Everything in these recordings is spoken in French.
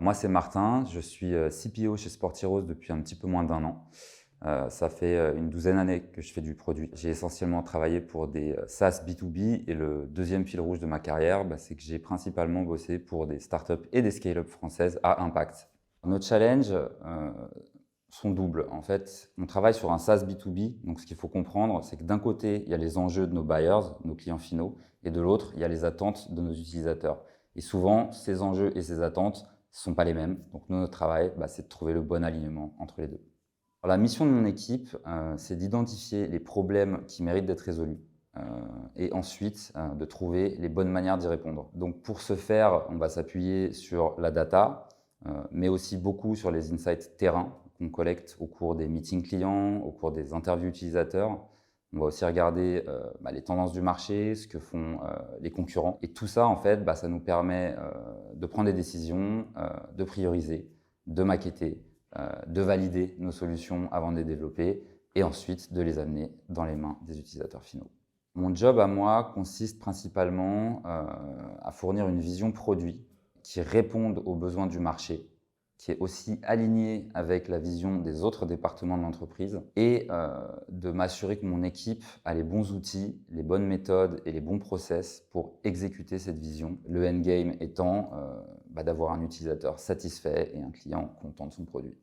Moi, c'est Martin, je suis CPO chez Sportiros depuis un petit peu moins d'1 an. Ça fait une douzaine d'années que je fais du produit. J'ai essentiellement travaillé pour des SaaS B2B et le deuxième fil rouge de ma carrière, c'est que j'ai principalement bossé pour des startups et des scale-up françaises à impact. Nos challenges sont doubles. En fait, on travaille sur un SaaS B2B, donc ce qu'il faut comprendre, c'est que d'un côté, il y a les enjeux de nos buyers, nos clients finaux, et de l'autre, il y a les attentes de nos utilisateurs. Et souvent, ces enjeux et ces attentes ne sont pas les mêmes. Donc nous, notre travail, c'est de trouver le bon alignement entre les deux. Alors, la mission de mon équipe, c'est d'identifier les problèmes qui méritent d'être résolus et ensuite de trouver les bonnes manières d'y répondre. Donc pour ce faire, on va s'appuyer sur la data, mais aussi beaucoup sur les insights terrain qu'on collecte au cours des meetings clients, au cours des interviews utilisateurs. On va aussi regarder les tendances du marché, ce que font les concurrents. Et tout ça, en fait, ça nous permet de prendre des décisions, de prioriser, de maqueter, de valider nos solutions avant de les développer et ensuite de les amener dans les mains des utilisateurs finaux. Mon job à moi consiste principalement à fournir une vision produit qui réponde aux besoins du marché, qui est aussi alignée avec la vision des autres départements de l'entreprise et de m'assurer que mon équipe a les bons outils, les bonnes méthodes et les bons process pour exécuter cette vision. Le endgame étant d'avoir un utilisateur satisfait et un client content de son produit.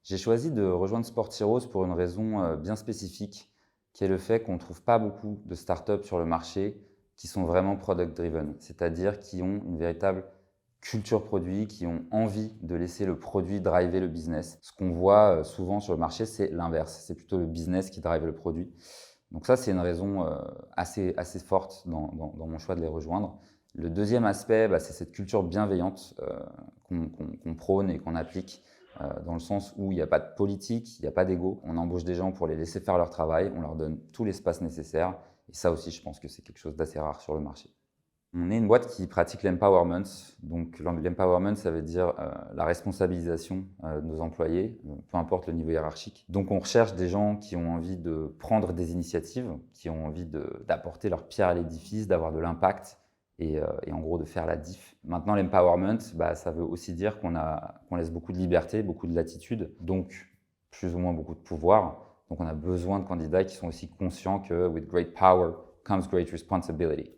J'ai choisi de rejoindre Sportiros pour une raison bien spécifique, qui est le fait qu'on ne trouve pas beaucoup de startups sur le marché qui sont vraiment product-driven, c'est-à-dire qui ont une véritable culture produit, qui ont envie de laisser le produit driver le business. Ce qu'on voit souvent sur le marché, c'est l'inverse, c'est plutôt le business qui drive le produit. Donc ça, c'est une raison assez forte dans mon choix de les rejoindre. Le deuxième aspect, c'est cette culture bienveillante qu'on prône et qu'on applique dans le sens où il n'y a pas de politique, il n'y a pas d'ego. On embauche des gens pour les laisser faire leur travail, on leur donne tout l'espace nécessaire. Et ça aussi, je pense que c'est quelque chose d'assez rare sur le marché. On est une boîte qui pratique l'empowerment. Donc l'empowerment, ça veut dire la responsabilisation de nos employés, peu importe le niveau hiérarchique. Donc on recherche des gens qui ont envie de prendre des initiatives, qui ont envie d'apporter leur pierre à l'édifice, d'avoir de l'impact et en gros de faire la diff. Maintenant, l'empowerment, ça veut aussi dire qu'on laisse beaucoup de liberté, beaucoup de latitude, donc plus ou moins beaucoup de pouvoir. Donc on a besoin de candidats qui sont aussi conscients que with great power comes great responsibility.